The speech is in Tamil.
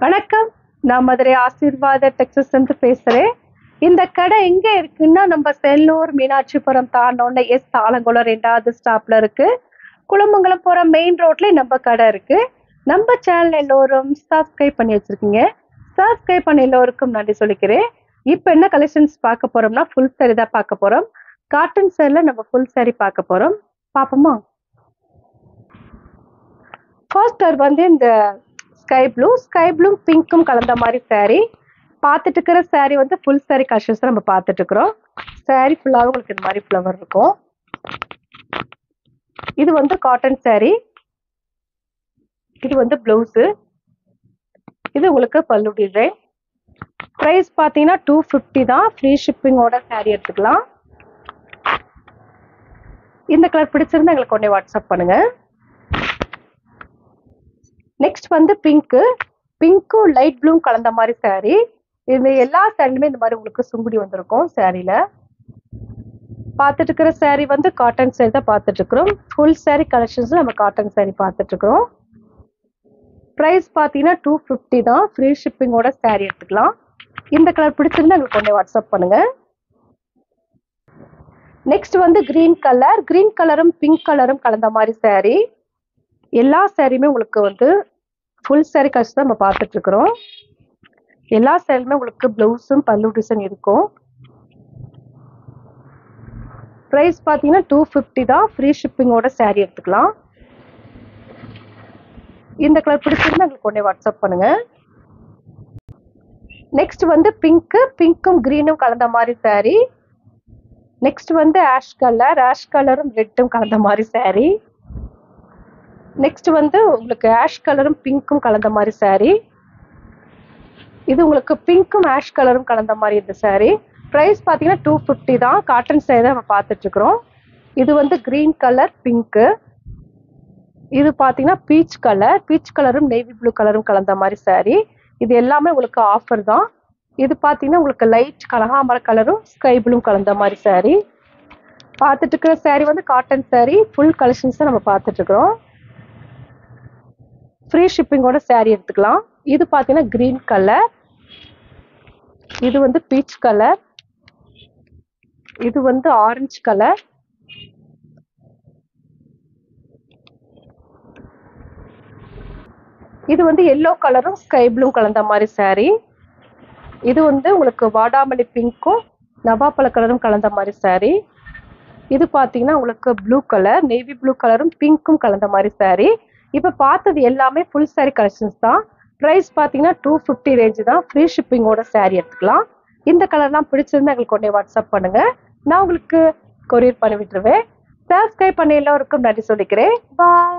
வணக்கம். நான் மதுரை ஆசீர்வாத டெக்ஸஸ்லேருந்து பேசுகிறேன். இந்த கடை எங்கே இருக்குன்னா, நம்ம செல்லூர் மீனாட்சிபுரம் தாண்டோன்னே ஆலங்குளம் 2வது ஸ்டாப்பில் இருக்குது. குளமங்கலம் போகிற மெயின் ரோட்லேயே நம்ம கடை இருக்குது. நம்ம சேனல் எல்லோரும் சப்ஸ்கிரைப் பண்ணி வச்சுருக்கீங்க. சப்ஸ்கிரைப் பண்ண எல்லோருக்கும் நன்றி சொல்லிக்கிறேன். இப்போ என்ன கலெக்ஷன்ஸ் பார்க்க போகிறோம்னா, ஃபுல் சாரி தான் பார்க்க போகிறோம். காட்டன் சேரில் நம்ம ஃபுல் சாரி பார்க்க போகிறோம். பார்ப்போமா? ஃபர்ஸ்ட் வந்து இந்த ஸ்கை ப்ளூ பிங்க்கும் கலந்த மாதிரி சாரீ பார்த்துட்டு இருக்கிற சாரீ வந்து ஃபுல் சாரீ கலெக்ஷன்ஸ் நம்ம பார்த்துட்டு இருக்கிறோம். சாரீ ஃபுல்லாக உங்களுக்கு இந்த மாதிரி ஃப்ளவர் இருக்கும். இது வந்து காட்டன் சாரீ. இது வந்து ப்ளவுஸு. இது உங்களுக்கு பல்லு டிசைன். ப்ரைஸ் பார்த்தீங்கன்னா 250 தான். ஃப்ரீ ஷிப்பிங்கோட சாரீ எடுத்துக்கலாம். இந்த கலர் பிடிச்சிருந்தா எங்களுக்கு உடனே வாட்ஸ்அப் பண்ணுங்க. நெக்ஸ்ட் வந்து பிங்க்கும் லைட் ப்ளூ கலந்த மாதிரி சாரீ. இது எல்லா சாரிலுமே இந்த மாதிரி உங்களுக்கு சுங்குடி வந்திருக்கும். சாரியில பார்த்துட்டு இருக்கிற சாரீ வந்து காட்டன் சாரீ தான் பார்த்துட்டு இருக்கிறோம். ஃபுல் சாரீ கலெக்ஷன்ஸ் நம்ம காட்டன் சாரீ பார்த்துட்டு இருக்கிறோம். ப்ரைஸ் பார்த்தீங்கன்னா 250 தான். ஃப்ரீ ஷிப்பிங்கோட சாரீ எடுத்துக்கலாம். இந்த கலர் பிடிச்சிருந்தா எங்களுக்கு உடனே வாட்ஸ்அப் பண்ணுங்க. நெக்ஸ்ட் வந்து கிரீன் கலரும் பிங்க் கலரும் கலந்த மாதிரி சாரீ. எல்லா சாரியுமே உங்களுக்கு வந்து ஃபுல் சாரீ கலெக்ஷன் தான் நம்ம பார்த்துட்டு இருக்கிறோம். எல்லா சாரியுமே உங்களுக்கு பிளவுஸும் பல்லு டிசைன் இருக்கும். ப்ரைஸ் பார்த்தீங்கன்னா 250 தான். ஃப்ரீ ஷிப்பிங்கோட சாரீ எடுத்துக்கலாம். இந்த கலர் பிடிச்சிருந்தா எங்களுக்கு உடனே வாட்ஸ்அப் பண்ணுங்க. நெக்ஸ்ட் வந்து பிங்க்கும் கிரீனும் கலந்த மாதிரி சாரீ. நெக்ஸ்ட் வந்து ஆஷ் கலரும் ரெட்டும் கலந்த மாதிரி சாரீ. நெக்ஸ்ட் வந்து உங்களுக்கு ஆஷ் கலரும் பிங்க்கும் கலந்த மாதிரி சாரீ. இது உங்களுக்கு பிங்க்கும் ஆஷ் கலரும் கலந்த மாதிரி இந்த சாரீ. ப்ரைஸ் பார்த்தீங்கன்னா 250 தான். காட்டன் சாரீ தான் நம்ம பார்த்துட்டு இருக்கிறோம். இது வந்து கிரீன் கலர் பிங்க்கு. இது பார்த்தீங்கன்னா பீச் கலரும் நேவி ப்ளூ கலரும் கலந்த மாதிரி சாரீ. இது எல்லாமே உங்களுக்கு ஆஃபர் தான். இது பார்த்தீங்கன்னா உங்களுக்கு லைட் கனகாம்பர கலரும் ஸ்கை ப்ளூ கலந்த மாதிரி சாரீ. பார்த்துட்டு இருக்கிற சாரீ வந்து காட்டன் சாரீ. ஃபுல் கலெக்ஷன்ஸ் நம்ம பார்த்துட்டு இருக்கிறோம். ஃப்ரீ ஷிப்பிங்கோட சாரீ எடுத்துக்கலாம். இது பார்த்தீங்கன்னா கிரீன் கலர். இது வந்து பீச் கலர். இது வந்து ஆரஞ்சு கலர். இது வந்து எல்லோ கலரும் ஸ்கை ப்ளூ கலந்த மாதிரி சாரீ. இது வந்து உங்களுக்கு வாடாமல்லி பிங்க்கும் நவாப்பழ கலரும் கலந்த மாதிரி சாரீ. இது பார்த்தீங்கன்னா உங்களுக்கு ப்ளூ கலர், நேவி ப்ளூ கலரும் பிங்க்கும் கலந்த மாதிரி சாரீ. இப்போ பார்த்தது எல்லாமே ஃபுல் சாரீ கலெக்ஷன்ஸ் தான். ப்ரைஸ் பார்த்தீங்கன்னா 250 ரேஞ்சு தான். ஃப்ரீ ஷிப்பிங்கோட சாரீ எடுத்துக்கலாம். இந்த கலர்லாம் பிடிச்சிருந்தா எங்களுக்கு உடனே வாட்ஸ்அப் பண்ணுங்க. நான் உங்களுக்கு கொரியர் பண்ணி விட்டுருவேன். சப்ஸ்கிரைப் பண்ண எல்லோருக்கும் நன்றி சொல்லிக்கிறேன். பாய்.